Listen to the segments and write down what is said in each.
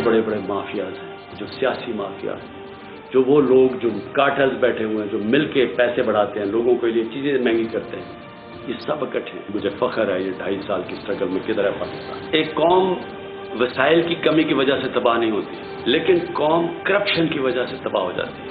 بڑے بڑے مافیاز ہیں، جو سیاسی مافیا ہیں، جو وہ لوگ جو کارٹلز بیٹھے ہوئے ہیں، جو مل کے پیسے بڑھاتے ہیں، لوگوں کے لیے چیزیں مہنگی کرتے ہیں، یہ سب اکٹھے ہیں۔ مجھے فخر ہے یہ 2.5 سال کی اسٹرگل میں کدھر ہے پاکستان۔ ایک قوم وسائل کی کمی کی وجہ سے تباہ نہیں ہوتی، لیکن قوم کرپشن کی وجہ سے تباہ ہو جاتی ہے۔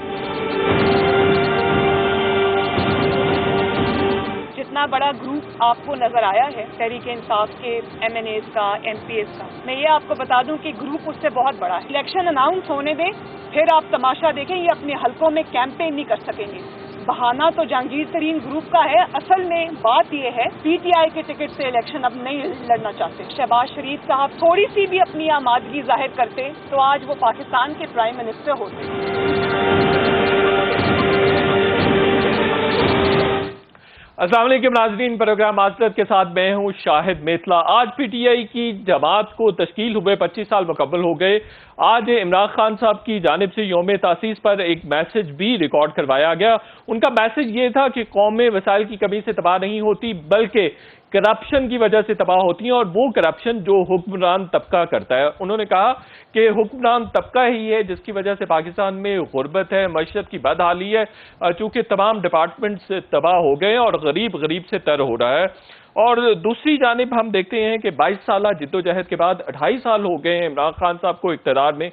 جتنا بڑا گروپ آپ کو نظر آیا ہے تحریک انصاف کے ایم این ایز کا، ایم پی ایز کا، میں یہ آپ کو بتا دوں کہ گروپ اس سے بہت بڑا ہے۔ الیکشن اناؤنس ہونے دیں، پھر آپ تماشا دیکھیں، یہ اپنے حلقوں میں کیمپین نہیں کر سکیں گے۔ بہانہ تو جہانگیر ترین گروپ کا ہے، اصل میں بات یہ ہے پی ٹی آئی کے ٹکٹ سے الیکشن اب نہیں لڑنا چاہتے۔ شہباز شریف صاحب تھوڑی سی بھی اپنی آمادگی ظاہر کرتے تو آج وہ پاکستان کے پرائم منسٹر ہوتے۔ السلام علیکم ناظرین، پروگرام معذرت کے ساتھ میں ہوں شاہد میتلا۔ آج پی ٹی آئی کی جماعت کو تشکیل ہوئے 25 سال مکمل ہو گئے۔ آج عمران خان صاحب کی جانب سے یوم تاسیس پر ایک میسج بھی ریکارڈ کروایا گیا۔ ان کا میسج یہ تھا کہ قومیں وسائل کی کمی سے تباہ نہیں ہوتی بلکہ کرپشن کی وجہ سے تباہ ہوتی ہیں، اور وہ کرپشن جو حکمران طبقہ کرتا ہے۔ انہوں نے کہا کہ حکمران طبقہ ہی ہے جس کی وجہ سے پاکستان میں غربت ہے، معیشت کی بدحالی ہے، چونکہ تمام ڈپارٹمنٹس تباہ ہو گئے ہیں اور غریب سے تر ہو رہا ہے۔ اور دوسری جانب ہم دیکھتے ہیں کہ 22 سالہ جدوجہد کے بعد 2.5 سال ہو گئے ہیں عمران خان صاحب کو اقتدار میں۔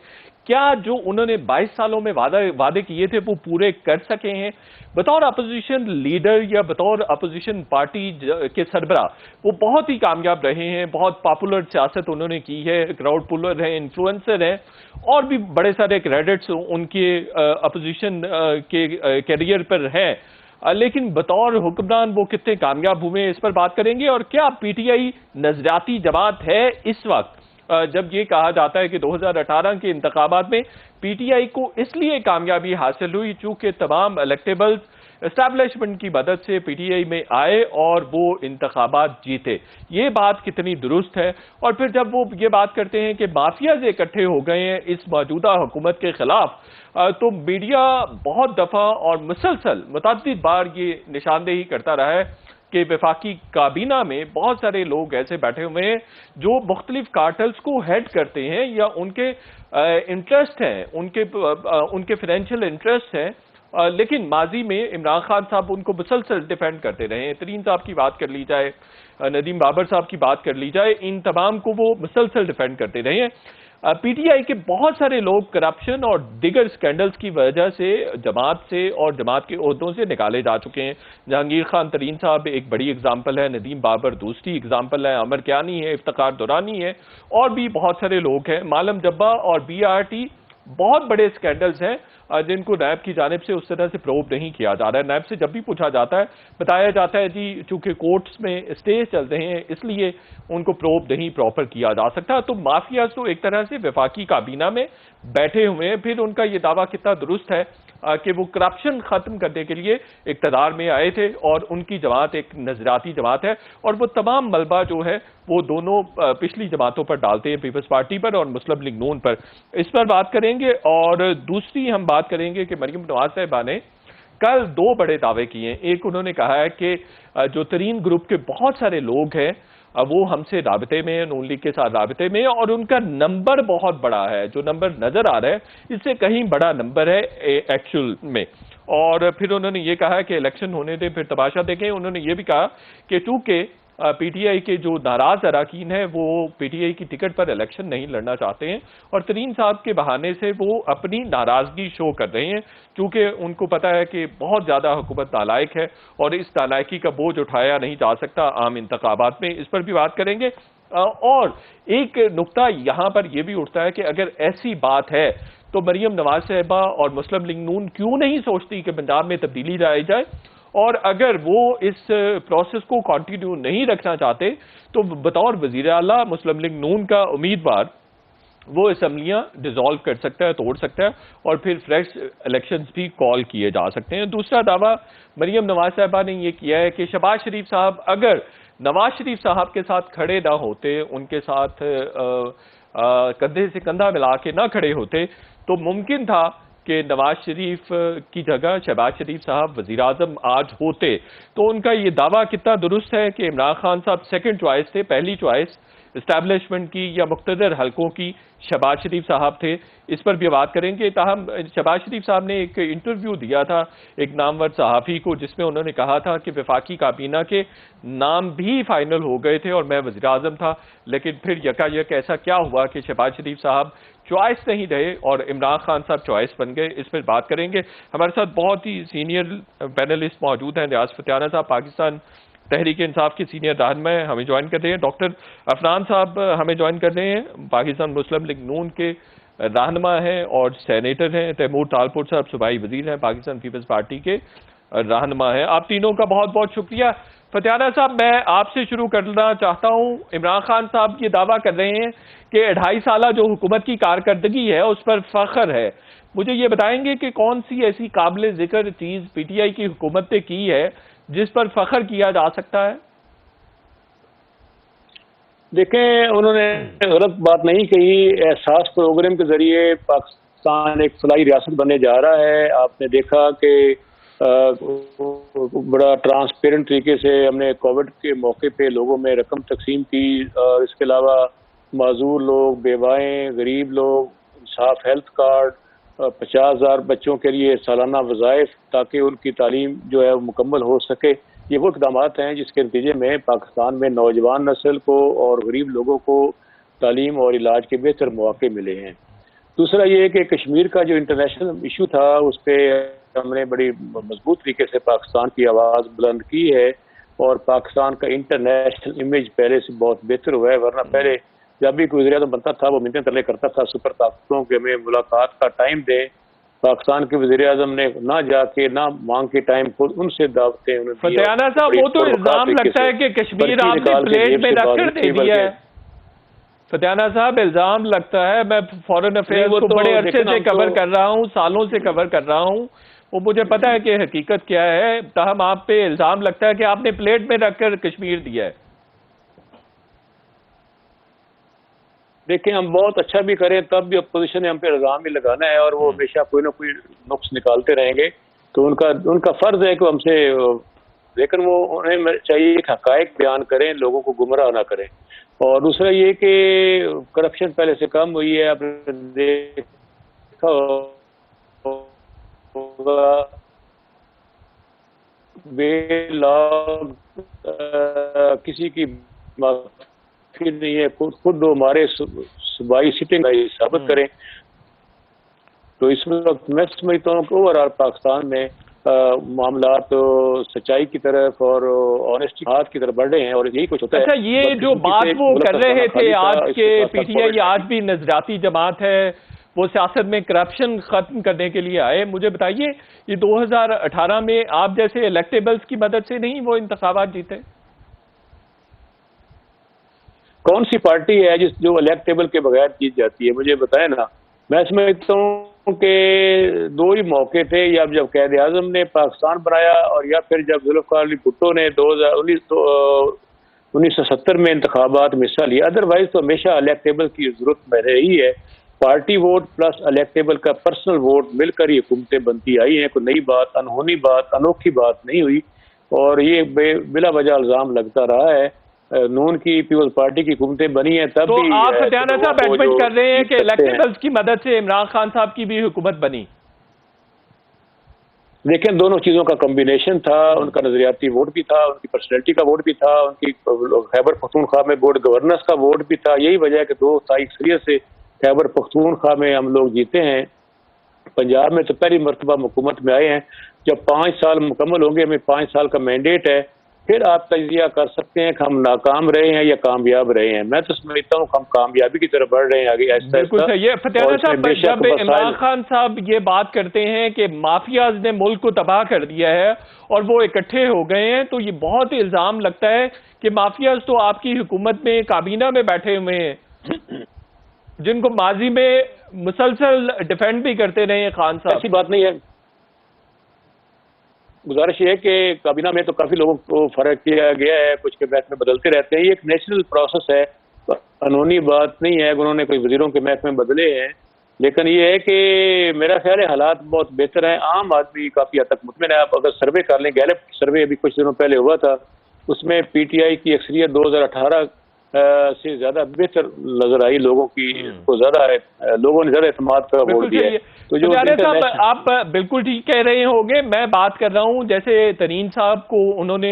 کیا جو انہوں نے 22 سالوں میں وعدے کیے تھے وہ پورے کر سکے ہیں؟ بطور اپوزیشن لیڈر یا بطور اپوزیشن پارٹی کے سربراہ وہ بہت ہی کامیاب رہے ہیں، بہت پاپولر سیاست انہوں نے کی ہے، کراؤڈ پولر ہیں، انفلوئنسر ہیں، اور بھی بڑے سارے کریڈٹس ان کے اپوزیشن کے کیریئر پر ہیں، لیکن بطور حکمران وہ کتنے کامیاب ہوئے ہیں اس پر بات کریں گے۔ اور کیا پی ٹی آئی نظریاتی جماعت ہے اس وقت جب یہ کہا جاتا ہے کہ 2018 کے انتخابات میں پی ٹی آئی کو اس لیے کامیابی حاصل ہوئی چونکہ تمام الیکٹیبلز اسٹیبلشمنٹ کی مدد سے پی ٹی آئی میں آئے اور وہ انتخابات جیتے؟ یہ بات کتنی درست ہے؟ اور پھر جب وہ یہ بات کرتے ہیں کہ مافیاز اکٹھے ہو گئے ہیں اس موجودہ حکومت کے خلاف، تو میڈیا بہت دفعہ اور مسلسل متعدد بار یہ نشاندہی کرتا رہا ہے کہ وفاقی کابینہ میں بہت سارے لوگ ایسے بیٹھے ہوئے ہیں جو مختلف کارٹلز کو ہیڈ کرتے ہیں یا ان کے انٹرسٹ ہیں، ان کے فائنینشیل انٹرسٹ ہیں، لیکن ماضی میں عمران خان صاحب ان کو مسلسل ڈیفینڈ کرتے رہے ہیں۔ ترین صاحب کی بات کر لی جائے، ندیم بابر صاحب کی بات کر لی جائے، ان تمام کو وہ مسلسل ڈیفینڈ کرتے رہے ہیں۔ پی ٹی آئی کے بہت سارے لوگ کرپشن اور دیگر سکینڈلز کی وجہ سے جماعت سے اور جماعت کے عہدوں سے نکالے جا چکے ہیں۔ جہانگیر خان ترین صاحب ایک بڑی اگزامپل ہے، ندیم بابر دوسری اگزامپل ہے، عمر کیانی ہے، افتخار دورانی ہے، اور بھی بہت سارے لوگ ہیں۔ معلم جبہ اور بی آر ٹی بہت بڑے سکینڈلز ہیں جن کو نیب کی جانب سے اس طرح سے پروب نہیں کیا جا رہا ہے۔ نیب سے جب بھی پوچھا جاتا ہے بتایا جاتا ہے جی چونکہ کورٹس میں اسٹیز چل رہے ہیں اس لیے ان کو پروب نہیں پراپر کیا جا سکتا۔ تو مافیاز تو ایک طرح سے وفاقی کابینہ میں بیٹھے ہوئے ہیں۔ پھر ان کا یہ دعویٰ کتنا درست ہے کہ وہ کرپشن ختم کرنے کے لیے اقتدار میں آئے تھے، اور ان کی جماعت ایک نظریاتی جماعت ہے، اور وہ تمام ملبہ جو ہے وہ دونوں پچھلی جماعتوں پر ڈالتے ہیں، پیپلز پارٹی پر اور مسلم لیگ نون پر۔ اس پر بات کریں گے، اور دوسری ہم بات کریں گے کہ مریم نواز صاحبہ نے کل 2 بڑے دعوے کیے ہیں۔ ایک انہوں نے کہا ہے کہ جو ترین گروپ کے بہت سارے لوگ ہیں وہ ہم سے رابطے میں ہیں، نون لیگ کے ساتھ رابطے میں، اور ان کا نمبر بہت بڑا ہے، جو نمبر نظر آ رہا ہے اس سے کہیں بڑا نمبر ہے ایکچول میں۔ اور پھر انہوں نے یہ کہا کہ الیکشن ہونے دیں پھر تماشا دیکھیں۔ انہوں نے یہ بھی کہا کہ چونکہ پی ٹی آئی کے جو ناراض اراکین ہیں وہ پی ٹی آئی کی ٹکٹ پر الیکشن نہیں لڑنا چاہتے ہیں، اور ترین صاحب کے بہانے سے وہ اپنی ناراضگی شو کر رہے ہیں کیونکہ ان کو پتا ہے کہ بہت زیادہ حکومت نالائق ہے اور اس نالائکی کا بوجھ اٹھایا نہیں جا سکتا عام انتخابات میں۔ اس پر بھی بات کریں گے۔ اور ایک نقطہ یہاں پر یہ بھی اٹھتا ہے کہ اگر ایسی بات ہے تو مریم نواز صاحبہ اور مسلم لیگ نون کیوں نہیں سوچتی کہ پنجاب میں تبدیلی لائی جائے، اور اگر وہ اس پروسیس کو کنٹینیو نہیں رکھنا چاہتے تو بطور وزیر اعلیٰ مسلم لیگ نون کا امیدوار وہ اسمبلیاں ڈیزالو کر سکتا ہے، توڑ سکتا ہے، اور پھر فریش الیکشنز بھی کال کیے جا سکتے ہیں۔ دوسرا دعویٰ مریم نواز صاحبہ نے یہ کیا ہے کہ شہباز شریف صاحب اگر نواز شریف صاحب کے ساتھ کھڑے نہ ہوتے، ان کے ساتھ کندھے سے کندھا ملا کے نہ کھڑے ہوتے، تو ممکن تھا کہ نواز شریف کی جگہ شہباز شریف صاحب وزیر اعظم آج ہوتے۔ تو ان کا یہ دعویٰ کتنا درست ہے کہ عمران خان صاحب سیکنڈ چوائس تھے، پہلی چوائس اسٹیبلشمنٹ کی یا مقتدر حلقوں کی شہباز شریف صاحب تھے، اس پر بھی بات کریں گے۔ تاہم شہباز شریف صاحب نے ایک انٹرویو دیا تھا ایک نامور صحافی کو، جس میں انہوں نے کہا تھا کہ وفاقی کابینہ کے نام بھی فائنل ہو گئے تھے اور میں وزیر اعظم تھا، لیکن پھر یکایک ایسا کیا ہوا کہ شہباز شریف صاحب چوائس نہیں رہے اور عمران خان صاحب چوائس بن گئے۔ اس پر بات کریں گے۔ ہمارے ساتھ بہت ہی سینئر پینلسٹ موجود ہیں۔ ریاض فتح رانا صاحب پاکستان تحریک انصاف کے سینئر رہنما ہیں، ہمیں جوائن کر رہے ہیں۔ ڈاکٹر عفنان صاحب ہمیں جوائن کر رہے ہیں، پاکستان مسلم لیگ نون کے رہنما ہیں اور سینیٹر ہیں۔ تیمور تالپور صاحب صوبائی وزیر ہیں، پاکستان پیپلز پارٹی کے رہنما ہیں۔ آپ تینوں کا بہت بہت شکریہ۔ فتح رانا صاحب، میں آپ سے شروع کرنا چاہتا ہوں۔ عمران خان صاحب یہ دعویٰ کر رہے ہیں کہ 2.5 سالہ جو حکومت کی کارکردگی ہے اس پر فخر ہے۔ مجھے یہ بتائیں گے کہ کون سی ایسی قابل ذکر چیز پی ٹی آئی کی حکومت نے کی ہے جس پر فخر کیا جا سکتا ہے؟ دیکھیں، انہوں نے غلط بات نہیں کہی۔ احساس پروگرام کے ذریعے پاکستان ایک فلاحی ریاست بننے جا رہا ہے۔ آپ نے دیکھا کہ بڑا ٹرانسپیرنٹ طریقے سے ہم نے کووڈ کے موقع پہ لوگوں میں رقم تقسیم کی، اور اس کے علاوہ معذور لوگ، بیوائیں، غریب لوگ، انصاف ہیلتھ کارڈ، 50,000 بچوں کے لیے سالانہ وظائف تاکہ ان کی تعلیم جو ہے مکمل ہو سکے۔ یہ وہ اقدامات ہیں جس کے نتیجے میں پاکستان میں نوجوان نسل کو اور غریب لوگوں کو تعلیم اور علاج کے بہتر مواقع ملے ہیں۔ دوسرا یہ ہے کہ کشمیر کا جو انٹرنیشنل ایشو تھا اس پہ ہم نے بڑی مضبوط طریقے سے پاکستان کی آواز بلند کی ہے، اور پاکستان کا انٹرنیشنل امیج پہلے سے بہت بہتر ہوا ہے۔ ورنہ پہلے جب بھی کوئی وزیر اعظم بنتا تھا وہ منتیں ترلے کرتا تھا سپر طاقتوں کے ہمیں ملاقات کا ٹائم دیں۔ پاکستان کے وزیر اعظم نے نہ جا کے نہ مانگ کے ٹائم خود ان سے دعوتیں انہوں نے۔ فتح رانا صاحب، وہ تو الزام لگتا ہے کہ کشمیر آپ نے پلیٹ میں رکھ کر دے دیا ہے۔ فتح رانا صاحب، الزام لگتا ہے، میں فورن افیئرز کو بڑے عرصے سے کور کر رہا ہوں، سالوں سے کور کر رہا ہوں، وہ مجھے پتا ہے کہ حقیقت کیا ہے، تاہم آپ پہ الزام لگتا ہے کہ آپ نے پلیٹ میں رکھ کر کشمیر دیا ہے۔ دیکھیں، ہم بہت اچھا بھی کریں تب بھی اپوزیشن نے ہم پہ الزام بھی لگانا ہے، اور وہ ہمیشہ کوئی نہ کوئی نقص نکالتے رہیں گے، تو ان کا فرض ہے کہ ہم سے، لیکن وہ انہیں چاہیے کہ حقائق بیان کریں، لوگوں کو گمراہ نہ کریں۔ اور دوسرا یہ کہ کرپشن پہلے سے کم ہوئی ہے، آپ نے دیکھا ہوگا بے لاگ کسی کی معافی نہیں ہے، خود ہمارے صوبائی سٹنگ کا ثابت کریں۔ تو اس وقت میں سمجھتا ہوں کہ اوورآل پاکستان میں معاملات سچائی کی طرف اور آنیسٹی کی طرف بڑھ رہے ہیں، اور یہی کچھ ہوتا ہے۔ اچھا، یہ جو بات وہ کر رہے تھے آج کے پی ٹی آئی آج بھی نظریاتی جماعت ہے، وہ سیاست میں کرپشن ختم کرنے کے لیے آئے، مجھے بتائیے یہ 2018 میں آپ جیسے الیکٹیبلز کی مدد سے نہیں وہ انتخابات جیتے؟ کون سی پارٹی ہے جو الیکٹیبل کے بغیر جیت جاتی ہے؟ مجھے بتائیں نا۔ میں سمجھتا ہوں کہ 2 ہی موقع تھے، یا جب قائد اعظم نے پاکستان بنایا، اور یا پھر جب ذوالفقار علی بھٹو نے 1970 میں انتخابات میں حصہ لیا۔ ادروائز تو ہمیشہ الیکٹیبل کی ضرورت میں رہی ہے۔ پارٹی ووٹ پلس الیکٹیبل کا پرسنل ووٹ مل کر یہ حکومتیں بنتی آئی ہیں، کوئی نئی بات، انہونی بات، انوکھی بات نہیں ہوئی، اور یہ بلا وجہ الزام لگتا رہا ہے۔ نون کی پیپلز پارٹی کی حکومتیں بنی ہیں تب بھی۔ تو آپ فتح رانا صاحب ایڈمٹ کر رہے ہیں کہ الیکٹیبلز کی مدد سے عمران خان صاحب کی بھی حکومت بنی؟ دیکھیں، دونوں چیزوں کا کمبینیشن تھا، ان کا نظریاتی ووٹ بھی تھا، ان کی پرسنالٹی کا ووٹ بھی تھا، ان کی خیبر پختونخوا میں گڈ گورننس کا ووٹ بھی تھا۔ یہی وجہ ہے کہ 2 تاریخ سے خیبر پختونخوا میں ہم لوگ جیتے ہیں۔ پنجاب میں تو پہلی مرتبہ حکومت میں آئے ہیں۔ جب 5 سال مکمل ہوں گے، ہمیں 5 سال کا مینڈیٹ ہے، پھر آپ تجزیہ کر سکتے ہیں کہ ہم ناکام رہے ہیں یا کامیاب رہے ہیں۔ میں تو سمجھتا ہوں کہ ہم کامیابی کی طرف بڑھ رہے ہیں آگے آہستہ بالکل صحیح ہے۔ فتح رانا صاحب، جب عمران خان صاحب یہ بات کرتے ہیں کہ مافیاز نے ملک کو تباہ کر دیا ہے اور وہ اکٹھے ہو گئے ہیں، تو یہ بہت الزام لگتا ہے کہ مافیاز تو آپ کی حکومت میں کابینہ میں بیٹھے ہوئے ہیں، جن کو ماضی میں مسلسل ڈیفینڈ بھی کرتے رہے ہیں خان صاحب۔ ایسی بات نہیں ہے۔ گزارش یہ ہے کہ کابینہ میں تو کافی لوگوں کو فرق کیا گیا ہے، کچھ کے محکمے بدلتے رہتے ہیں، یہ ایک نیچرل پروسیس ہے، قانونی بات نہیں ہے کہ انہوں نے کوئی وزیروں کے محکمے بدلے ہیں۔ لیکن یہ ہے کہ میرا خیال ہے حالات بہت بہتر ہیں، عام آدمی کافی حد تک مطمئن ہے۔ آپ اگر سروے کر لیں، گیلپ سروے ابھی کچھ دنوں پہلے ہوا تھا، اس میں پی ٹی آئی کی اکثریت 2018 سے زیادہ بہتر نظر آئی لوگوں کی، کو زیادہ لوگوں نے زیادہ اعتماد کا ووٹ دیا ہے۔ تو جو صاحب آپ بالکل ٹھیک کہہ رہے ہوں گے، میں بات کر رہا ہوں جیسے ترین صاحب کو انہوں نے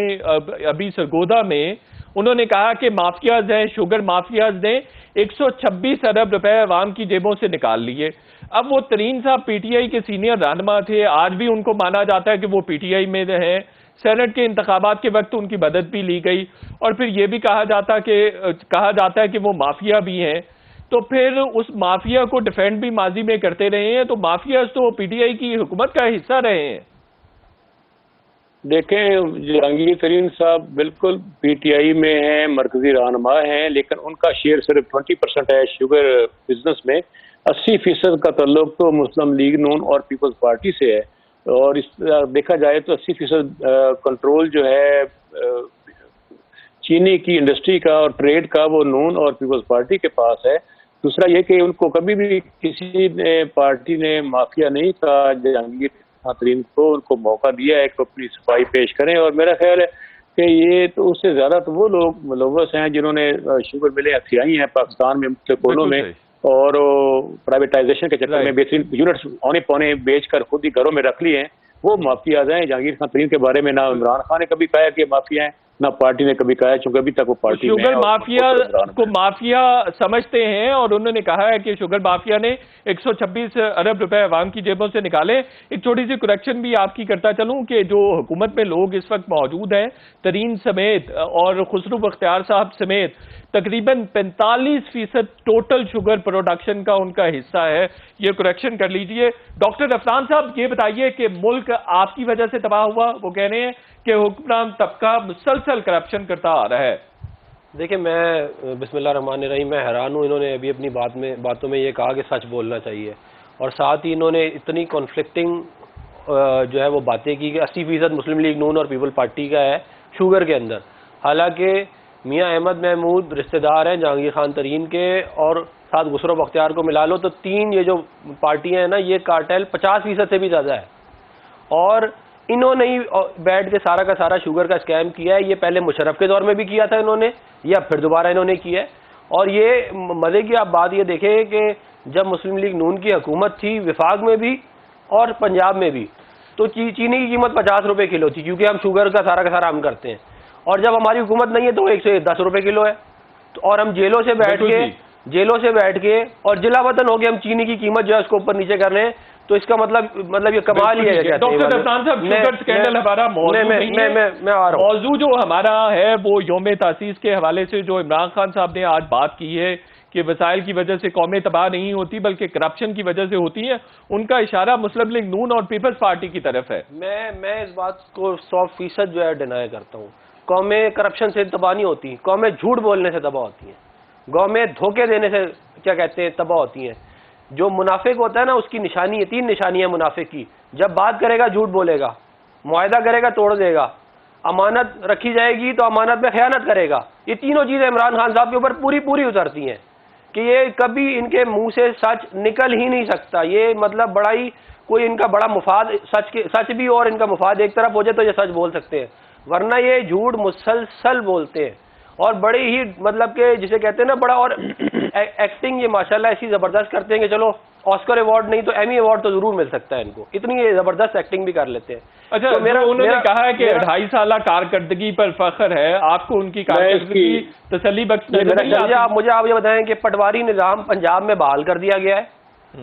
ابھی سرگودا میں انہوں نے کہا کہ مافیاز ہیں، شوگر مافیاز نے 126 ارب روپے عوام کی جیبوں سے نکال لیے۔ اب وہ ترین صاحب پی ٹی آئی کے سینئر رہنما تھے، آج بھی ان کو مانا جاتا ہے کہ وہ پی ٹی آئی میں ہیں، سینٹ کے انتخابات کے وقت ان کی مدد بھی لی گئی، اور پھر یہ بھی کہا جاتا ہے کہ وہ مافیا بھی ہیں۔ تو پھر اس مافیا کو ڈیفینڈ بھی ماضی میں کرتے رہے ہیں، تو مافیاز تو پی ٹی آئی کی حکومت کا حصہ رہے ہیں۔ دیکھیں جہانگیر ترین صاحب بالکل پی ٹی آئی میں ہیں، مرکزی رہنما ہیں، لیکن ان کا شیئر صرف 20% ہے شوگر بزنس میں۔ 80% کا تعلق تو مسلم لیگ نون اور پیپلز پارٹی سے ہے، اور اس دیکھا جائے تو 80% کنٹرول جو ہے چینی کی انڈسٹری کا اور ٹریڈ کا وہ نون اور پیپلز پارٹی کے پاس ہے۔ دوسرا یہ کہ ان کو کبھی بھی کسی پارٹی نے مافیا نہیں کہا، جہانگیر ترین کو ان کو موقع دیا ہے کہ اپنی صفائی پیش کریں، اور میرا خیال ہے کہ یہ تو اس سے زیادہ تو وہ لوگ ملوث ہیں جنہوں نے شوگر ملیں ہتھیائی ہیں پاکستان میں مختلف کونوں میں، اور پرائیویٹائزیشن کے چکر میں بہترین یونٹس اونے پونے بیچ کر خود ہی گھروں میں رکھ لیے ہیں، وہ مافیاز ہیں۔ جہانگیر ترین کے بارے میں نہ عمران خان نے کبھی کہا کہ مافیا ہیں، نہ پارٹی نے کبھی کہا ہے، چونکہ ابھی تک وہ پارٹی میں شوگر مافیا کو مافیا سمجھتے ہیں، اور انہوں نے کہا ہے کہ شوگر مافیا نے 126 ارب روپے عوام کی جیبوں سے نکالے۔ ایک چھوٹی سی کریکشن بھی آپ کی کرتا چلوں کہ جو حکومت میں لوگ اس وقت موجود ہیں، ترین سمیت اور خسرو بختیار صاحب سمیت، تقریباً 45% ٹوٹل شوگر پروڈکشن کا ان کا حصہ ہے۔ یہ کریکشن کر لیجئے۔ ڈاکٹر افنان صاحب یہ بتائیے کہ ملک آپ کی وجہ سے تباہ ہوا؟ وہ کہہ رہے ہیں کہ حکمران طبقہ مسلسل کرپشن کرتا آ رہا ہے۔ دیکھیں میں بسم اللہ الرحمن الرحیم میں حیران ہوں، انہوں نے ابھی اپنی باتوں میں یہ کہا کہ سچ بولنا چاہیے، اور ساتھ ہی انہوں نے اتنی کانفلکٹنگ جو ہے وہ باتیں کی کہ 80% مسلم لیگ نون اور پیپل پارٹی کا ہے شوگر کے اندر، حالانکہ میاں احمد محمود رشتہ دار ہیں جہانگیر خان ترین کے، اور ساتھ خسرو بختیار کو ملا لو تو تین یہ جو پارٹیاں ہیں نا، یہ کارٹیل 50% سے بھی زیادہ ہے، اور انہوں نے ہی بیٹھ کے سارا کا سارا شوگر کا اسکیم کیا ہے۔ یہ پہلے مشرف کے دور میں بھی کیا تھا انہوں نے، یا پھر دوبارہ انہوں نے کیا ہے، اور یہ مزے کی آپ بات یہ دیکھیں کہ جب مسلم لیگ نون کی حکومت تھی وفاق میں بھی اور پنجاب میں بھی، تو چینی کی قیمت 50 روپے کلو تھی، کیونکہ ہم شوگر کا سارا ہم کرتے ہیں، اور جب ہماری حکومت نہیں ہے تو 110 روپے کلو ہے، اور ہم جیلوں سے بیٹھ کے اور جلا وطن ہو کے ہم چینی کی قیمت جو ہے اس کو اوپر نیچے کر رہے ہیں، تو اس کا مطلب یہ کمال ہی ہے۔ ڈاکٹر افنان صاحب شوگر سکینڈل ہمارا موضوع جو ہمارا ہے وہ یوم تاسیس کے حوالے سے جو عمران خان صاحب نے آج بات کی ہے کہ وسائل کی وجہ سے قومیں تباہ نہیں ہوتی بلکہ کرپشن کی وجہ سے ہوتی ہیں، ان کا اشارہ مسلم لیگ نون اور پیپلز پارٹی کی طرف ہے۔ میں اس بات کو 100% جو ہے ڈینائی کرتا ہوں۔ قومیں کرپشن سے تباہ نہیں ہوتی، قومیں جھوٹ بولنے سے تباہ ہوتی ہیں، قومیں دھوکے دینے سے کیا کہتے ہیں تباہ ہوتی ہیں۔ جو منافق ہوتا ہے نا، اس کی نشانی ہے، 3 نشانیاں منافق کی، جب بات کرے گا جھوٹ بولے گا، معاہدہ کرے گا توڑ دے گا، امانت رکھی جائے گی تو امانت میں خیانت کرے گا۔ یہ تینوں چیزیں عمران خان صاحب کے اوپر پوری اترتی ہیں کہ یہ کبھی ان کے منہ سے سچ نکل ہی نہیں سکتا۔ یہ مطلب بڑا ہی کوئی ان کا بڑا مفاد سچ بھی اور ان کا مفاد ایک طرف ہو جائے تو یہ سچ بول سکتے ہیں، ورنہ یہ جھوٹ مسلسل بولتے ہیں، اور بڑے ہی مطلب کہ جسے کہتے ہیں نا بڑا، اور ایکٹنگ یہ ماشاءاللہ ایسی زبردست کرتے ہیں کہ چلو آسکر ایوارڈ نہیں تو ایمی ایوارڈ تو ضرور مل سکتا ہے ان کو، اتنی زبردست ایکٹنگ بھی کر لیتے ہیں۔ اچھا، انہوں نے کہا ہے کہ 2.5 سالہ کارکردگی پر فخر ہے، آپ کو ان کی کارکردگی تسلی بخش مجھے آپ یہ بتائیں کہ پٹواری نظام پنجاب میں بحال کر دیا گیا ہے،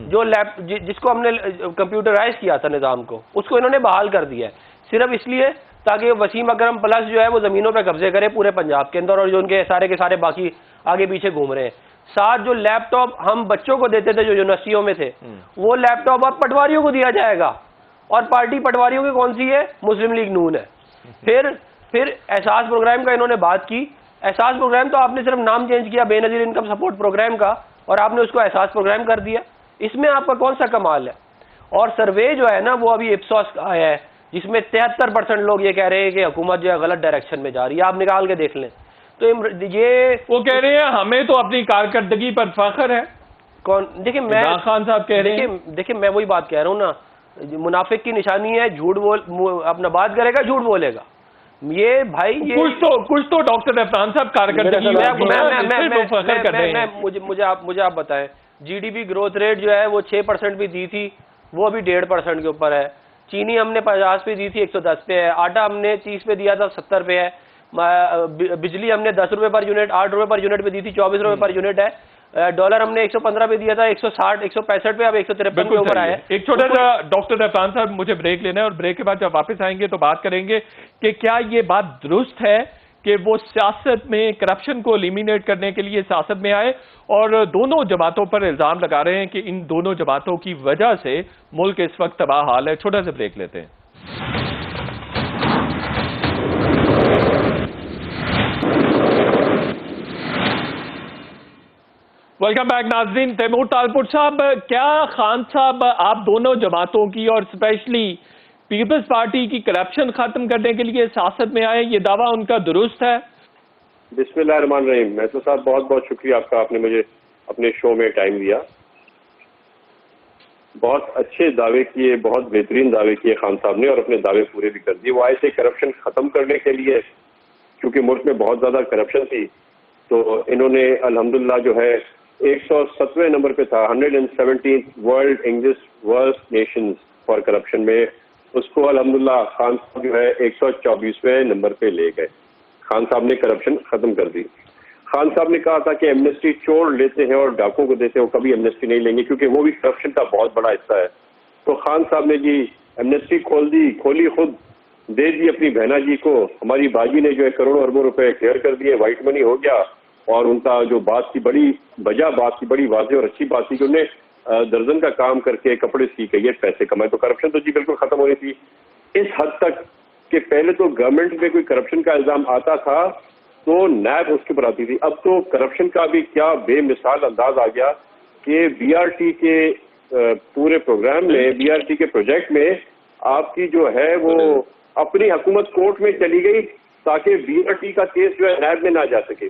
جو جس کو ہم نے کمپیوٹرائز کیا تھا نظام کو، اس کو انہوں نے بحال کر دیا ہے، صرف اس لیے تاکہ وسیم اکرم پلس جو ہے وہ زمینوں پہ قبضے کرے پورے پنجاب کے اندر، اور جو ان کے سارے باقی آگے پیچھے گھوم رہے ہیں۔ ساتھ جو لیپ ٹاپ ہم بچوں کو دیتے تھے جو یونیورسٹیوں میں تھے، وہ لیپ ٹاپ اب پٹواریوں کو دیا جائے گا، اور پارٹی پٹواریوں کی کون سی ہے؟ مسلم لیگ نون ہے۔ پھر احساس پروگرام کا انہوں نے بات کی، احساس پروگرام تو آپ نے صرف نام چینج کیا بے نظیر انکم سپورٹ پروگرام کا، اور آپ نے اس کو احساس پروگرام کر دیا، اس میں آپ کا کون سا کمال ہے؟ اور سروے جو ہے نا وہ ابھی اپسوس کا آیا ہے، جس میں 73% لوگ یہ کہہ رہے ہیں کہ حکومت جو ہے غلط ڈائریکشن میں جا رہی ہے، آپ نکال کے دیکھ لیں۔ تو یہ وہ کہہ رہے ہیں ہمیں تو اپنی کارکردگی پر فخر ہے، کون؟ دیکھیں عمران خان صاحب کہہ رہے ہیں، دیکھیں میں وہی بات کہہ رہا ہوں نا، منافق کی نشانی ہے جھوٹ اپنا بات کرے گا جھوٹ بولے گا، یہ بھائی یہ کچھ تو ڈاکٹر عرفان صاحب کارکردگی مجھے آپ بتائیں، G D P growth rate جو ہے وہ 6% بھی دی تھی، وہ ابھی 1.5% کے اوپر ہے. چینی ہم نے 50 پہ دی تھی 110 پہ ہے. آٹا ہم نے 30 پہ دیا تھا 70 پہ ہے. بجلی ہم نے 10 روپے پر یونٹ 8 روپے پر یونٹ پہ دی تھی 24 روپے پر یونٹ ہے. ڈالر ہم نے 115 پہ دیا تھا 160 165 پہ اب 153 کے اوپر آیا ہے. ایک چھوٹا سا ڈاکٹر عرفان صاحب مجھے بریک لینا ہے، اور بریک کے بعد جب واپس آئیں گے تو بات کریں گے کہ کیا یہ بات درست ہے کہ وہ سیاست میں کرپشن کو ایلیمینیٹ کرنے کے لیے سیاست میں آئے، اور دونوں جماعتوں پر الزام لگا رہے ہیں کہ ان دونوں جماعتوں کی وجہ سے ملک اس وقت تباہ حال ہے. چھوٹا سا بریک لیتے ہیں. ویلکم بیک ناظرین. تیمور تالپور صاحب، کیا خان صاحب آپ دونوں جماعتوں کی اور اسپیشلی پیپلز پارٹی کی کرپشن ختم کرنے کے لیے سیاست میں آئے، یہ دعویٰ ان کا درست ہے؟ بسم اللہ الرحمن الرحیم. میتھو صاحب بہت بہت شکریہ آپ کا، آپ نے مجھے اپنے شو میں ٹائم دیا. بہت اچھے دعوے کیے، بہت بہترین دعوے کیے خان صاحب نے، اور اپنے دعوے پورے بھی کر دیے. وہ آئے تھے کرپشن ختم کرنے کے لیے، کیونکہ ملک میں بہت زیادہ کرپشن تھی، تو انہوں نے الحمدللہ جو ہے 107ویں نمبر پہ تھا، 117 world English worst nations for corruption میں، اس کو الحمدللہ خان صاحب جو ہے 124ویں نمبر پہ لے گئے. خان صاحب نے کرپشن ختم کر دی. خان صاحب نے کہا تھا کہ ایمنسٹی چور لیتے ہیں اور ڈاکوں کو دیتے ہیں، وہ کبھی ایمنسٹی نہیں لیں گے کیونکہ وہ بھی کرپشن کا بہت بڑا حصہ ہے. تو خان صاحب نے جی ایمنسٹی کھولی خود، دے دی اپنی بہنا جی کو. ہماری باجی نے جو ہے کروڑوں اربوں روپے کلیئر کر دیے، وائٹ منی ہو گیا. اور ان کا جو بات کی بڑی وجہ، بات کی بڑی واضح اور اچھی بات تھی کہ انہیں درجن کا کام کر کے کپڑے سی کے یہ پیسے کمائے. تو کرپشن تو جی بالکل ختم ہو رہی تھی اس حد تک کہ پہلے تو گورنمنٹ میں کوئی کرپشن کا الزام آتا تھا تو نیب اس کے اوپر آتی تھی. اب تو کرپشن کا بھی کیا بے مثال انداز آ گیا کہ بی آر ٹی کے پورے پروگرام میں، بی آر ٹی کے پروجیکٹ میں آپ کی جو ہے وہ اپنی حکومت کورٹ میں چلی گئی تاکہ بی آر ٹی کا کیس جو ہے نیب میں نہ جا سکے.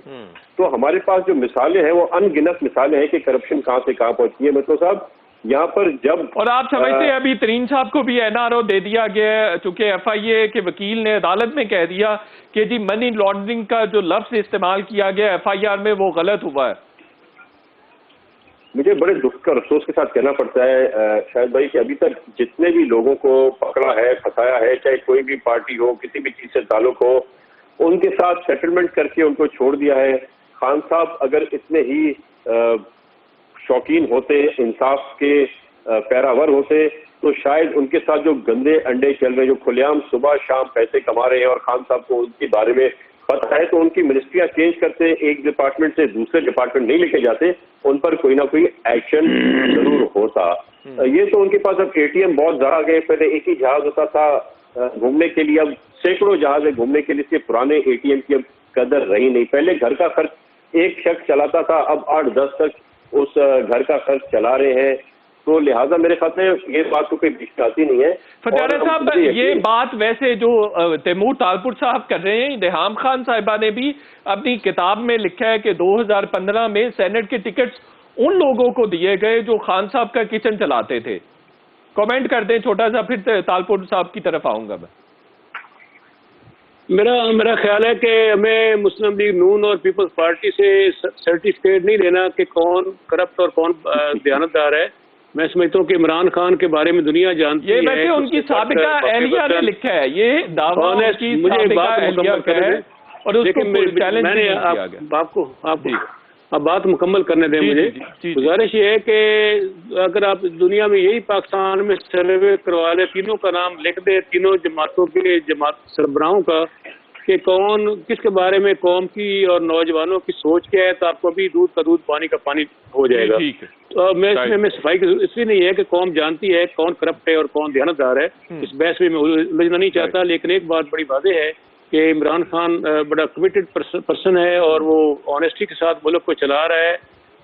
تو ہمارے پاس جو مثالیں ہیں وہ ان گنت مثالیں ہیں کہ کرپشن کہاں سے کہاں پہنچی ہے. مطلب صاحب یہاں پر جب، اور آپ سمجھتے ہیں ابھی ترین صاحب کو بھی این آر او دے دیا گیا ہے، چونکہ ایف آئی اے کے وکیل نے عدالت میں کہہ دیا کہ جی منی لانڈرنگ کا جو لفظ استعمال کیا گیا ایف آئی آر میں وہ غلط ہوا ہے. مجھے بڑے دکھ کا افسوس کے ساتھ کہنا پڑتا ہے شاہد بھائی کہ ابھی تک جتنے بھی لوگوں کو پکڑا ہے، پھنسایا ہے، چاہے کوئی بھی پارٹی ہو، کسی بھی چیز سے تعلق ہو، ان کے ساتھ سیٹلمنٹ کر کے ان کو چھوڑ دیا ہے. خان صاحب اگر اتنے ہی شوقین ہوتے، انصاف کے پیراور ہوتے، تو شاید ان کے ساتھ جو گندے انڈے چل رہے ہیں، جو کھلے عام صبح شام پیسے کما رہے ہیں، اور خان صاحب کو ان کے بارے میں پتہ ہے تو ان کی منسٹریاں چینج کرتے، ایک ڈپارٹمنٹ سے دوسرے ڈپارٹمنٹ نہیں لے کے جاتے، ان پر کوئی نہ کوئی ایکشن ضرور ہوتا. یہ تو ان کے پاس اب اے ٹی ایم بہت زیادہ گئے. پہلے ایک ہی جہاز ہوتا تھا گھومنے کے لیے، اب سینکڑوں جہاز ہے گھومنے کے لیے. اس کے پرانے اے ٹی ایم کی اب قدر رہی نہیں. پہلے گھر کا خرچ ایک شخص چلاتا تھا، اب 8-10 تک اس گھر کا خرچ چلا رہے ہیں. تو لہٰذا میرے خیال میں یہ بات تو کوئی بیچ آتی نہیں ہے. فتح صاحب یہ بات ویسے جو تیمور تالپور صاحب کر رہے ہیں، دہام خان صاحبہ نے بھی اپنی کتاب میں لکھا ہے کہ 2015 میں سینٹ کے ٹکٹس ان لوگوں کو دیے گئے جو خان صاحب کا کچن چلاتے تھے. کمنٹ کر دیں چھوٹا سا، پھر تالپور صاحب کی طرف آؤں گا میں. میرا خیال ہے کہ ہمیں مسلم لیگ نون اور پیپلز پارٹی سے سرٹیفکیٹ نہیں لینا کہ کون کرپٹ اور کون دیانتدار ہے. میں سمجھتا ہوں کہ عمران خان کے بارے میں دنیا جانتی ہے. یہ ویسے ان کی سابقہ اہلیہ نے لکھا ہے، یہ دعویٰ ان کی سابقہ اہلیہ کا ہے اور اس کو چیلنج نہیں کیا گیا. آپ کو اب بات مکمل کرنے دیں مجھے. گزارش یہ ہے کہ اگر آپ دنیا میں یہی پاکستان میں سروے کروا لیں، تینوں کا نام لکھ دیں، تینوں جماعتوں کے جماعت سربراہوں کا، کہ کون کس کے بارے میں قوم کی اور نوجوانوں کی سوچ کیا ہے، تو آپ کو بھی دودھ کا دودھ پانی کا پانی ہو جائے گا. میں صفائی کی اس لیے نہیں ہے کہ قوم جانتی ہے کون کرپٹ ہے اور کون دیانتدار ہے، اس بحث میں الجھنا نہیں چاہتا. لیکن ایک بات بڑی واضح ہے کہ عمران خان بڑا کمیٹڈ پرسن ہے اور وہ آنیسٹی کے ساتھ ملک کو چلا رہا ہے.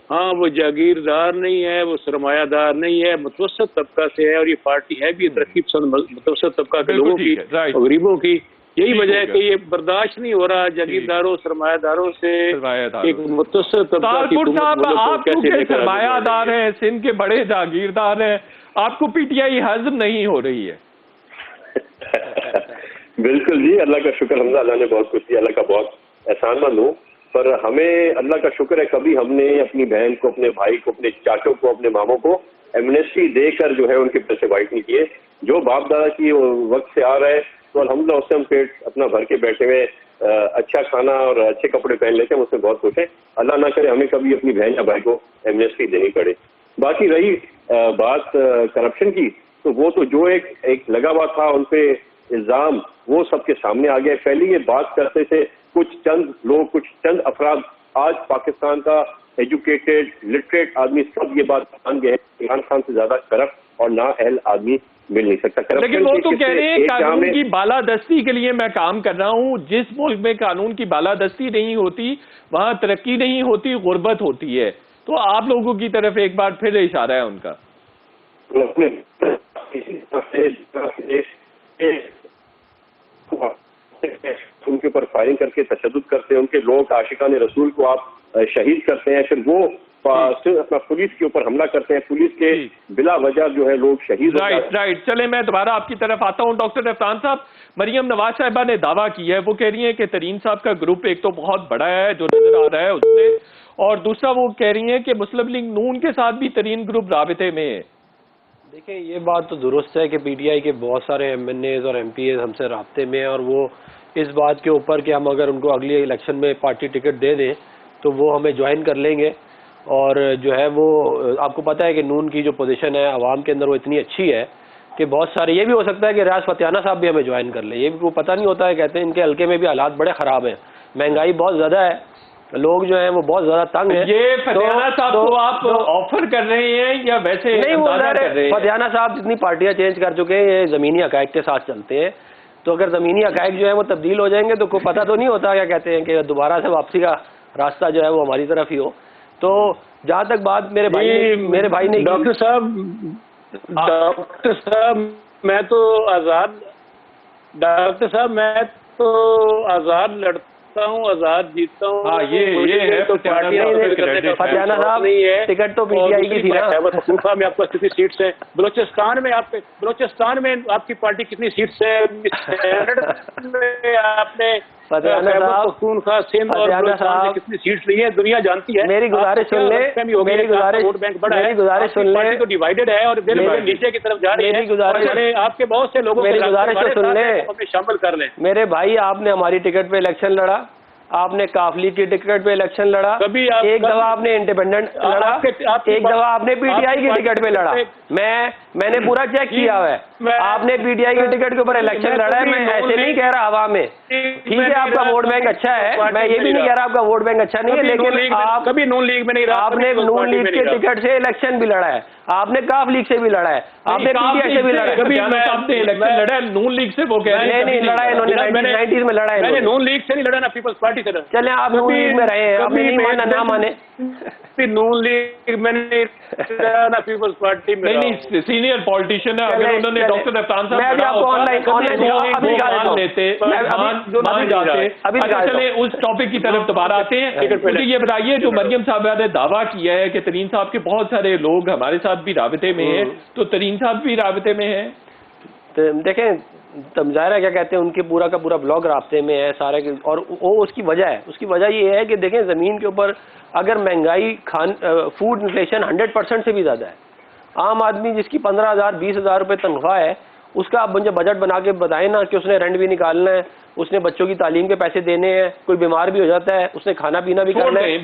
ہاں وہ جاگیردار نہیں ہے، وہ سرمایہ دار نہیں ہے، متوسط طبقہ سے ہے، اور یہ پارٹی ہے بھی ترقی پسند متوسط طبقہ کے لوگوں کی اور غریبوں کی. یہی وجہ ہے کہ یہ برداشت نہیں ہو رہا جاگیرداروں سرمایہ داروں سے ایک متوسط طبقہ کی حکومت. صاحب آپ کیونکہ سرمایہ دار ہیں، سندھ کے بڑے جاگیردار ہیں، آپ کو پی ٹی آئی ہضم نہیں ہو رہی ہے. بالکل جی، اللہ کا شکر الحمدللہ، اللہ نے بہت کچھ دیا، اللہ کا بہت احسان مند ہوں. پر ہمیں اللہ کا شکر ہے کبھی ہم نے اپنی بہن کو، اپنے بھائی کو، اپنے چاچوں کو، اپنے ماموں کو ایمنیسٹی دے کر جو ہے ان کے پیسے وائٹ نہیں کیے. جو باپ دادا کی وقت سے آ رہا ہے تو الحمدللہ اس سے ہم پیٹ اپنا بھر کے بیٹھے ہوئے، اچھا کھانا اور اچھے کپڑے پہن لیتے ہیں، اس سے بہت خوش ہیں. اللہ نہ کرے ہمیں کبھی اپنی بہن یا بھائی کو ایمنیسٹی دینی پڑے. باقی رہی بات کرپشن کی، تو وہ تو جو ایک لگا ہوا تھا ان پہ الزام، وہ سب کے سامنے آ گیا. پہلے یہ بات کرتے تھے کچھ چند لوگ، کچھ چند افراد. آج پاکستان کا ایجوکیٹڈ لٹریٹ آدمی سب یہ بات مان گئے، عمران خان سے زیادہ کرپٹ اور نااہل آدمی مل نہیں سکتا. لیکن وہ تو کہہ رہے ہیں قانون کی بالادستی کے لیے میں کام کر رہا ہوں. جس ملک میں قانون کی بالادستی نہیں ہوتی وہاں ترقی نہیں ہوتی، غربت ہوتی ہے. تو آپ لوگوں کی طرف ایک بار پھر اشارہ ہے ان کا. ان کے اوپر فائرنگ کر کے تشدد کرتے ہیں، ان کے لوگ عاشقان رسول کو آپ شہید کرتے ہیں، پھر وہ اپنا پولیس کے اوپر حملہ کرتے ہیں، پولیس کے بلا وجہ جو ہے لوگ شہید ہوتے ہیں. رائٹ. چلے میں دوبارہ آپ کی طرف آتا ہوں. ڈاکٹر عفنان صاحب، مریم نواز صاحبہ نے دعویٰ کی ہے، وہ کہہ رہی ہیں کہ ترین صاحب کا گروپ ایک تو بہت بڑا ہے جو نظر آ رہا ہے اس سے، اور دوسرا وہ کہہ رہی ہیں کہ مسلم لیگ نون کے ساتھ بھی ترین گروپ رابطے میں ہے. دیکھیں یہ بات تو درست ہے کہ پی ٹی آئی کے بہت سارے ایم این ایز اور ایم پی ایز ہم سے رابطے میں ہیں، اور وہ اس بات کے اوپر کہ ہم اگر ان کو اگلی الیکشن میں پارٹی ٹکٹ دے دیں تو وہ ہمیں جوائن کر لیں گے. اور جو ہے وہ آپ کو پتہ ہے کہ نون کی جو پوزیشن ہے عوام کے اندر وہ اتنی اچھی ہے کہ بہت سارے، یہ بھی ہو سکتا ہے کہ ریاض فتیانہ صاحب بھی ہمیں جوائن کر لیں. یہ بھی پتہ نہیں ہوتا ہے، کہتے ہیں ان کے حلقے میں بھی حالات بڑے خراب ہیں، مہنگائی بہت زیادہ ہے، لوگ جو ہیں وہ بہت زیادہ تنگ ہیں. یہ فتیانہ صاحب کو آپ آفر کر رر ہیں یا ویسے نہیں؟ وہ کر رہے ہیں؟ فتیانہ صاحب جتنی پارٹیاں چینج کر چکے ہیں یہ زمینی حقائق کے ساتھ چلتے ہیں، تو اگر زمینی حقائق جو ہے وہ تبدیل ہو جائیں گے تو کوئی پتہ تو نہیں ہوتا، کیا کہتے ہیں کہ دوبارہ سے واپسی کا راستہ جو ہے وہ ہماری طرف ہی ہو. تو جہاں تک بات میرے بھائی نے ڈاکٹر صاحب میں تو آزاد لڑتا ہوں، آزاد جیتتا ہوں. ہاں یہ ہے تو فتیانہ صاحب ٹکٹ تو پی ٹی آئی کی تھی نا. پختونخوا میں آپ کا کتنی سیٹس ہیں؟ بلوچستان میں آپ کی پارٹی کتنی سیٹس ہے؟ آپ نے پختونخوا، سندھ اور بلوچستان میں کتنی سیٹس لی ہیں دنیا جانتی ہے. میری گزارش سن لیں، ووٹ بینک بڑا ہے، گزارش سن لیں، تو ڈیوائیڈڈ ہے اور نیچے کی طرف جا رہی ہے. آپ کے بہت سے لوگوں میری گزارش تو سن لیں، شامل کر لیں. میرے بھائی آپ نے ہماری ٹکٹ پہ الیکشن لڑا، آپ نے کافلی کی ٹکٹ پہ الیکشن لڑا، ایک دفعہ آپ نے انڈیپینڈنٹ لڑا، ایک دفعہ آپ نے پی ٹی آئی کی ٹکٹ پہ لڑا. میں نے پورا چیک کیا ہے، آپ نے پی ٹی آئی کی ٹکٹ کے اوپر الیکشن لڑا ہے. میں ایسے نہیں کہہ رہا عوام میں، ٹھیک ہے آپ کا ووٹ بینک اچھا ہے، میں یہ بھی نہیں کہہ رہا آپ کا ووٹ بینک اچھا نہیں ہے، لیکن آپ کبھی نون لیگ میں نہیں رہا. آپ نے نون لیگ کے ٹکٹ سے الیکشن بھی لڑا ہے، آپ نے کاف لیگ سے بھی لڑا ہے، آپ نے پی ٹی آئی سے بھی لڑا ہے. کبھی الیکشن لڑا ہے نون لیگ سے، وہ کہہ رہے ہیں نہیں لڑا ہے انہوں نے 90s میں لڑا ہے. میں نے نون لیگ سے نہیں لڑا، نا پیپلز پارٹی سے. چلیں آپ نون لیگ میں رہے ہیں، آپ نے نہیں مانا نہ مانے. نون لیگ میں نہیں نا پیپلز پارٹی میں. نہیں سینئر پولیٹیشین ہے، اگر انہوں نے ڈاکٹر عفنان صاحب میں بھی آپ کو آن لائن چلے اس ٹاپک کی طرف دوبارہ آتے ہیں. مجھے یہ بتائیے جو مریم صاحبہ نے دعویٰ کیا ہے کہ ترین صاحب کے بہت سارے لوگ ہمارے ساتھ بھی رابطے میں ہیں، تو ترین صاحب بھی رابطے میں ہیں؟ دیکھیں ظاہر کیا کہتے ہیں ان کے پورا کا پورا بلاگ رابطے میں ہے سارے، اور وہ اس کی وجہ ہے. اس کی وجہ یہ ہے کہ دیکھیں زمین کے اوپر اگر مہنگائی فوڈ انفلیشن 100% سے بھی زیادہ ہے، عام آدمی جس کی 15,000 20,000 روپے تنخواہ ہے اس کا آپ مجھے بجٹ بنا کے بتائیں نا کہ اس نے رینٹ بھی نکالنا ہے، اس نے بچوں کی تعلیم کے پیسے دینے ہیں، کوئی بیمار بھی ہو جاتا ہے، اس نے کھانا پینا بھی کرنا ہے. یہ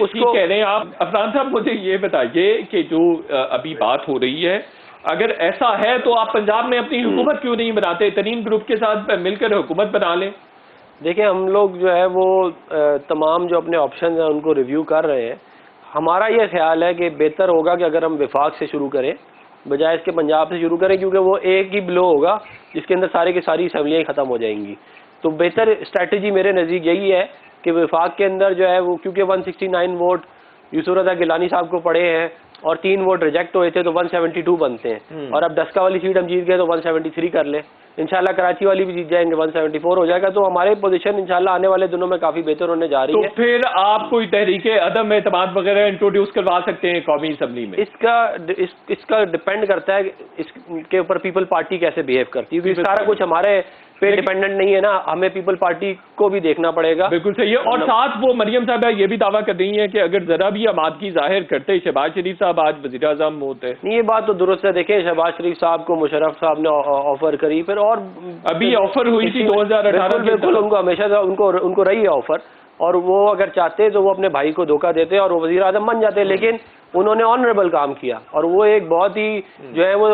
کہہ رہے ہیں آپ. عفنان صاحب مجھے یہ بتائیے کہ جو ابھی بات ہو رہی ہے، اگر ایسا ہے تو آپ پنجاب میں اپنی حکومت کیوں نہیں بناتے، ترین گروپ کے ساتھ مل کر حکومت بنا لیں؟ دیکھیں ہم لوگ جو ہے وہ تمام جو اپنے آپشنز ہیں ان کو ریویو کر رہے ہیں. ہمارا یہ خیال ہے کہ بہتر ہوگا کہ اگر ہم وفاق سے شروع کریں بجائے اس کے پنجاب سے شروع کریں، کیونکہ وہ ایک ہی بلو ہوگا جس کے اندر سارے کی ساری اسمبلیاں ختم ہو جائیں گی. تو بہتر اسٹریٹجی میرے نزدیک یہی ہے کہ وفاق کے اندر جو ہے وہ، کیونکہ 169 ووٹ یوسف رضا گیلانی صاحب کو پڑے ہیں اور 3 ووٹ ریجیکٹ ہوئے تھے تو 172 بنتے ہیں، اور اب 10 والی سیٹ ہم جیت گئے تو 173 کر لیں. انشاءاللہ کراچی والی بھی جیت جائیں گے, 174 ہو جائے گا, تو ہماری پوزیشن انشاءاللہ آنے والے دنوں میں کافی بہتر ہونے جا رہی ہے. تو پھر آپ کوئی تحریک عدم اعتماد وغیرہ انٹروڈیوس کروا سکتے ہیں قومی اسمبلی میں؟ اس کا ڈپینڈ کرتا ہے اس کے اوپر پیپل پارٹی کیسے بیہیو کرتی ہے, کیونکہ سارا کچھ ہمارے پہ ڈیپینڈنٹ نہیں ہے نا, ہمیں پیپل پارٹی کو بھی دیکھنا پڑے گا. بالکل صحیح ہے. اور ساتھ وہ مریم صاحبہ یہ بھی دعویٰ کر رہی ہیں کہ اگر ذرا بھی آمادگی ظاہر کرتے شہباز شریف صاحب آج وزیر اعظم ہوتے. نہیں, یہ بات تو درست ہے. دیکھیں شہباز شریف صاحب کو مشرف صاحب نے آفر کری, پھر اور ابھی آفر ہوئی تھی 2018. بالکل ان کو ہمیشہ ان کو رہی ہے آفر, اور وہ اگر چاہتے تو وہ اپنے بھائی کو دھوکہ دیتے اور وہ وزیر اعظم بن جاتے, لیکن انہوں نے آنریبل کام کیا, اور وہ ایک بہت ہی جو ہے وہ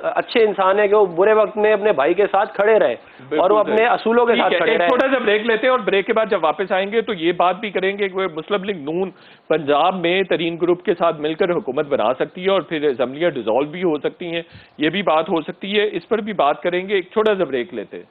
اچھے انسان ہے کہ وہ برے وقت میں اپنے بھائی کے ساتھ کھڑے رہے اور وہ اپنے اصولوں کے ساتھ کھڑے رہے. ایک چھوٹا سا بریک لیتے ہیں, اور بریک کے بعد جب واپس آئیں گے تو یہ بات بھی کریں گے کہ مسلم لیگ نون پنجاب میں ترین گروپ کے ساتھ مل کر حکومت بنا سکتی ہے اور پھر اسمبلیاں ڈیزالو بھی ہو سکتی ہیں, یہ بھی بات ہو سکتی ہے, اس پر بھی بات کریں گے. ایک چھوٹا سا بریک لیتے ہیں.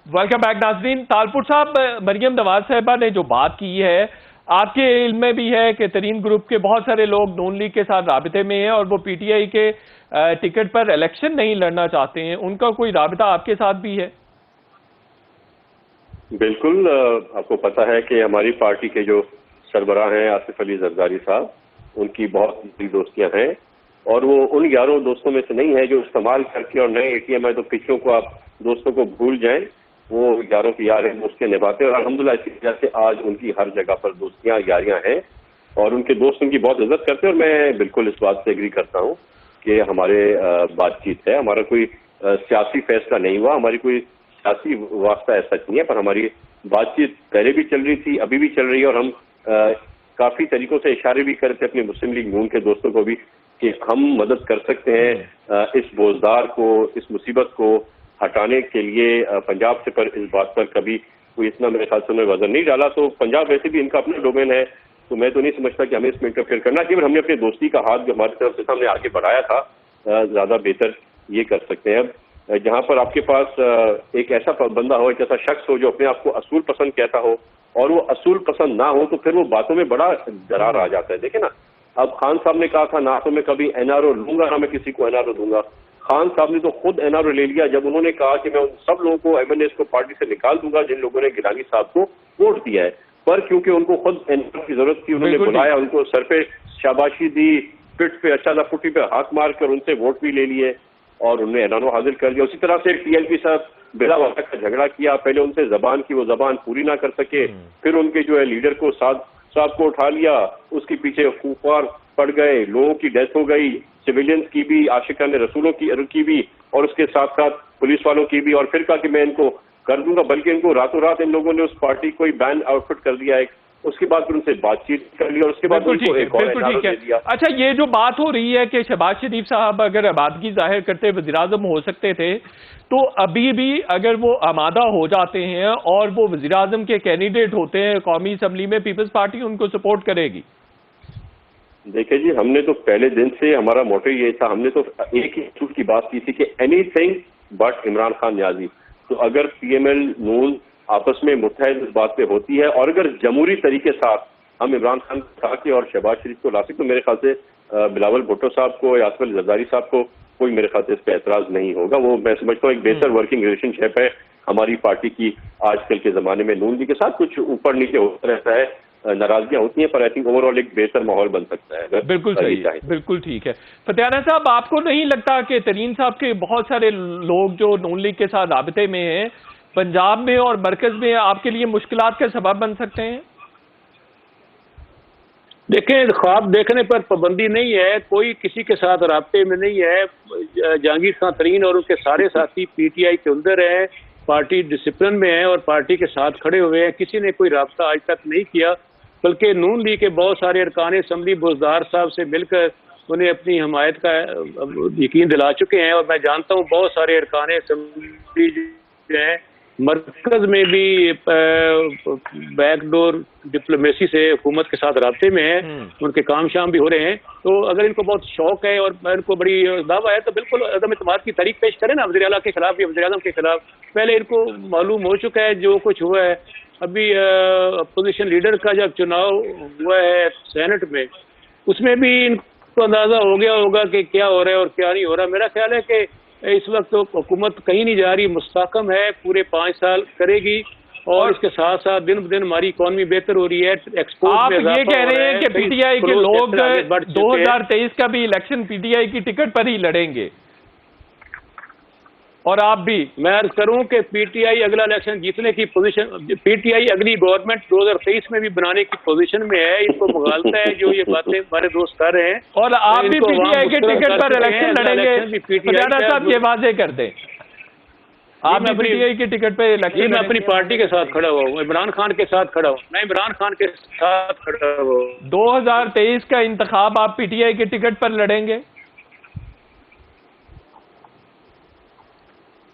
ویلکم بیک ناظرین. تالپور صاحب, مریم نواز صاحبہ نے جو بات کی ہے, آپ کے علم میں بھی ہے کہ ترین گروپ کے بہت سارے لوگ نون لیگ کے ساتھ رابطے میں ہیں اور وہ پی ٹی آئی کے ٹکٹ پر الیکشن نہیں لڑنا چاہتے ہیں, ان کا کوئی رابطہ آپ کے ساتھ بھی ہے؟ بالکل, آپ کو پتہ ہے کہ ہماری پارٹی کے جو سربراہ ہیں آصف علی زرداری صاحب, ان کی بہت بڑی دوستیاں ہیں, اور وہ ان 11 دوستوں میں سے نہیں ہے جو استعمال کر کے, اور نئے اے ٹی ایم ہے تو پچھوں کو آپ دوستوں کو بھول جائیں, وہ 11 کی 11 دوستیاں نبھاتے ہیں, اور الحمدللہ اس کی وجہ سے آج ان کی ہر جگہ پر دوستیاں یاریاں ہیں, اور ان کے دوست ان کی بہت عزت کرتے ہیں. اور میں بالکل اس بات سے ایگری کرتا ہوں کہ ہمارے بات چیت ہے, ہمارا کوئی سیاسی فیصلہ نہیں ہوا, ہماری کوئی سیاسی واسطہ ایسا نہیں ہے, پر ہماری بات چیت پہلے بھی چل رہی تھی, ابھی بھی چل رہی ہے, اور ہم کافی طریقوں سے اشارے بھی کرتے اپنے مسلم لیگ نون کے دوستوں کو بھی کہ ہم مدد کر سکتے ہیں اس بوزدار کو, اس مصیبت کو ہٹانے کے لیے. پنجاب سے پر اس بات پر کبھی کوئی اتنا میرے خیال سے انہوں نے وزن نہیں ڈالا, تو پنجاب ویسے بھی ان کا اپنا ڈومین ہے, تو میں تو نہیں سمجھتا کہ ہمیں اس میں انٹرفیئر کرنا چاہیے. ہم نے اپنے دوستی کا ہاتھ جو ہماری طرف سے سامنے آگے بڑھایا تھا, زیادہ بہتر یہ کر سکتے ہیں. اب جہاں پر آپ کے پاس ایک ایسا بندہ ہو, ایک ایسا شخص ہو جو اپنے آپ کو اصول پسند کہتا ہو, اور وہ اصول پسند نہ ہو, تو پھر وہ باتوں میں بڑا درار آ جاتا ہے. دیکھیں نا, اب خان صاحب نے کہا تھا نہ تو میں کبھی این آر او لوں گا, نہ میں کسی کو این آر او دوں گا. خان صاحب نے تو خود این آر او لے لیا جب انہوں نے کہا کہ میں ان سب لوگوں کو ایم این ایس کو پارٹی سے نکال دوں گا جن لوگوں نے گیلانی صاحب کو ووٹ دیا ہے, پر کیونکہ ان کو خود این آر او کی ضرورت تھی, انہوں نے بلایا, ان کو سر پہ شاباشی دی, پٹ پہ اچھا پٹی پہ ہاتھ مار کر ان سے ووٹ بھی لے لیے, اور انہوں نے این آر او حاضر کر دیا. اسی طرح سے ٹی ایل پی صاحب بلا وجہ کا جھگڑا کیا, پہلے ان سے زبان کی وہ زبان پوری نہ کر سکے, پھر ان کے جو ہے لیڈر کو صاحب کو اٹھا لیا, اس کے پیچھے خوفار پڑ گئے, لوگوں کی ڈیتھ ہو گئی, سویلینز کی بھی, عاشقان رسولوں کی بھی, اور اس کے ساتھ ساتھ پولیس والوں کی بھی, اور پھر کہا کہ میں ان کو کر دوں گا, بلکہ ان کو راتوں رات ان لوگوں نے اس پارٹی کو بین آؤٹ فٹ کر دیا. ایک اس کے بعد پھر ان سے بات چیت کر لی, اور اس کے بعد ان کو ایک اور اعلان دے دیا. اچھا, یہ جو بات ہو رہی ہے کہ شہباز شریف صاحب اگر آمادگی ظاہر کرتے وزیراعظم ہو سکتے تھے, تو ابھی بھی اگر وہ آمادہ ہو جاتے ہیں اور وہ وزیراعظم کے کینڈیڈیٹ ہوتے ہیں قومی اسمبلی میں, پیپلز پارٹی ان کو سپورٹ کرے گی؟ دیکھیں جی, ہم نے تو پہلے دن سے ہمارا موٹو یہ تھا, ہم نے تو ایک ہی اصول کی بات کی تھی کہ any thing but Imran Khan Niazi. تو اگر پی ایم ایل نون آپس میں متحد اس بات پہ ہوتی ہے, اور اگر جمہوری طریقے ساتھ ہم عمران خان کو کے اور شہباز شریف کو لا سکتے, تو میرے خیال سے بلاول بھٹو صاحب کو, آصف علی زرداری صاحب کو کوئی میرے خیال سے اس پہ اعتراض نہیں ہوگا. وہ میں سمجھتا ہوں ایک بہتر ورکنگ ریلیشن شپ ہے ہماری پارٹی کی آج کل کے زمانے میں. نون لیگ کے ساتھ کچھ اوپر نیچے ہوتا رہتا ہے, ناراضگیاں ہوتی ہیں, پر آئی تھنک اوور آل ایک بہتر ماحول بن سکتا ہے. بالکل صحیح, بالکل ٹھیک ہے. فتیانہ صاحب, آپ کو نہیں لگتا کہ ترین صاحب کے بہت سارے لوگ جو نون لیگ کے ساتھ رابطے میں ہیں, پنجاب میں اور مرکز میں آپ کے لیے مشکلات کا سبب بن سکتے ہیں؟ دیکھیں, خواب دیکھنے پر پابندی نہیں ہے, کوئی کسی کے ساتھ رابطے میں نہیں ہے. جہانگیر خان ترین اور ان کے سارے ساتھی پی ٹی آئی کے اندر ہیں, پارٹی ڈسپلن میں ہے اور پارٹی کے ساتھ کھڑے ہوئے ہیں. کسی نے کوئی رابطہ آج تک نہیں کیا، بلکہ نون لیگ کے بہت سارے ارکان اسمبلی بزدار صاحب سے مل کر انہیں اپنی حمایت کا یقین دلا چکے ہیں. اور میں جانتا ہوں بہت سارے ارکان اسمبلی جو ہیں مرکز میں بھی بیک ڈور ڈپلومیسی سے حکومت کے ساتھ رابطے میں ہیں، ان کے کام شام بھی ہو رہے ہیں. تو اگر ان کو بہت شوق ہے اور ان کو بڑی دعویٰ ہے تو بالکل عدم اعتماد کی تحریک پیش کریں نا وزیر اعلیٰ کے خلاف یا وزیر اعظم کے خلاف. پہلے ان کو معلوم ہو چکا ہے جو کچھ ہوا ہے. ابھی اپوزیشن لیڈر کا جب چناؤ ہوا ہے سینٹ میں، اس میں بھی ان کو اندازہ ہو گیا ہوگا کہ کیا ہو رہا ہے اور کیا نہیں ہو رہا. میرا خیال ہے کہ اس وقت تو حکومت کہیں نہیں جا رہی، مستحکم ہے، پورے 5 سال کرے گی. اور اس کے ساتھ ساتھ دن بدن ہماری اکانومی بہتر ہو رہی ہے. آپ یہ کہہ رہے ہیں کہ پی ٹی آئی کے لوگ 2023 کا بھی الیکشن پی ٹی آئی کی ٹکٹ پر ہی لڑیں گے، اور آپ بھی؟ میں عرض کروں کہ پی ٹی آئی اگلا الیکشن جیتنے کی پوزیشن، پی ٹی آئی اگلی گورنمنٹ 2023 میں بھی بنانے کی پوزیشن میں ہے. ان کو مغالطہ ہے جو یہ باتیں ہمارے دوست کر رہے ہیں. اور آپ بھی پی ٹی آئی کے ٹکٹ پر الیکشن لڑیں گے؟ فتیانہ صاحب یہ واضح کر دیں، آپ بھی پی ٹی آئی کے ٹکٹ پہ الیکشن؟ میں اپنی پارٹی کے ساتھ کھڑا ہوا ہوں، عمران خان کے ساتھ کھڑا ہوں. میں عمران خان کے ساتھ کھڑا ہوا ہوں. 2023 کا انتخاب آپ پی ٹی آئی کے ٹکٹ پر لڑیں گے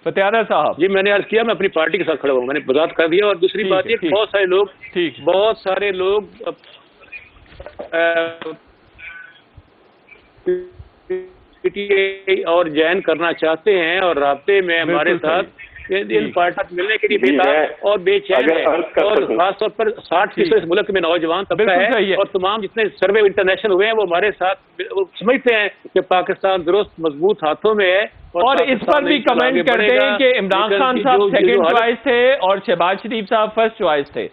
فتیانہ صاحب؟ جی میں نے عرض کیا میں اپنی پارٹی کے ساتھ کھڑا ہوں، میں نے وضاحت کر دیا. اور دوسری بات یہ کہ بہت سارے لوگ پی ٹی آئی اور جوائن کرنا چاہتے ہیں اور رابطے میں ہمارے ساتھ ان پارٹی ملنے کے لیے بیدار اور بے چین ہے. اور خاص طور پر 60% اس ملک میں نوجوان طبقہ ہے اور تمام جتنے سروے انٹرنیشنل ہوئے ہیں وہ ہمارے ساتھ سمجھتے ہیں کہ پاکستان درست مضبوط ہاتھوں میں ہے. اور اس پر بھی کمنٹ کرتے ہیں کہ عمران خان صاحب سیکنڈ چوائس تھے اور شہباز شریف صاحب فرسٹ چوائس تھے.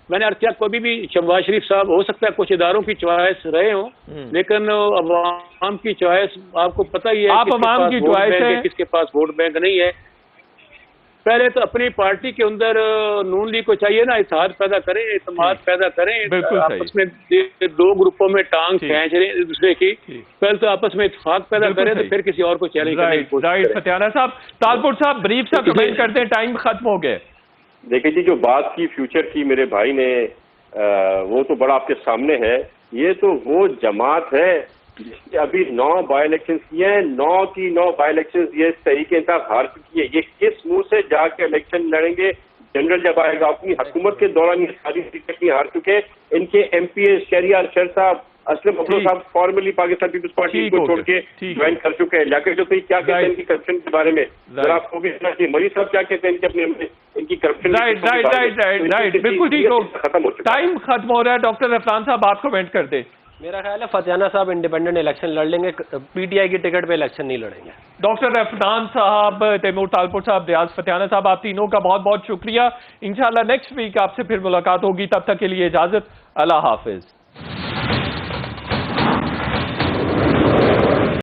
میں نے عرض کیا کبھی بھی شہباز شریف صاحب ہو سکتا ہے کچھ اداروں کی چوائس رہے ہوں، لیکن عوام کی چوائس آپ کو پتہ ہی ہے آپ عوام کی چوائس ہے، کس کے پاس ووٹ بینک نہیں ہے. پہلے تو اپنی پارٹی کے اندر نون لیگ کو چاہیے نا اتحاد پیدا کریں، اعتماد پیدا کریں. آپس میں 2 گروپوں میں ٹانگ کھینچ رہے ہیں دوسرے کی. پہلے تو آپس میں اتفاق پیدا کریں تو پھر کسی اور کو چیلنج کرنے کی کوشش کریں. فتیانہ صاحب، تالپور صاحب بریف سا کمنٹ کرتے ہیں، ٹائم ختم ہو گئے. دیکھیں جی جو بات کی فیوچر کی میرے بھائی نے وہ تو بڑا آپ کے سامنے ہے. یہ تو وہ جماعت ہے جس نے ابھی 9 بائی الیکشنز کیے ہیں، 9 کی 9 بائی الیکشنز یہ تحریک انصاف ہار چکی ہے. یہ کس منہ سے جا کے الیکشن لڑیں گے؟ جنرل جب آئے گا. اپنی حکومت کے دوران یہ ساری ٹکٹیں ہار چکے. ان کے ایم پی اے شہریار شیر صاحب، اسلم افروز صاحب فارملی پاکستان پیپلز پارٹی کو چھوڑ کے جوائن کر چکے ہیں. جا کے جو کیا کہتے ہیں ان کی کرپشن کے بارے میں ذرا آپ کو بھی سننا چاہیے. مری صاحب کیا کہتے ہیں ان کی کرپشن؟ رائٹ بالکل ٹھیک ہو. ٹائم ختم ہو رہا ہے. ڈاکٹر عفران صاحب آپ کمنٹ کر دیں. میرا خیال ہے فتیانہ صاحب انڈیپینڈنٹ الیکشن لڑ لیں گے، پی ٹی آئی کی ٹکٹ پہ الیکشن نہیں لڑیں گے. ڈاکٹر عفران صاحب، تیمور تالپور صاحب، ریاض فتیانہ صاحب، آپ تینوں کا بہت بہت شکریہ. انشاءاللہ نیکسٹ ویک آپ سے پھر ملاقات ہوگی. تب تک کے لیے اجازت. اللہ حافظ.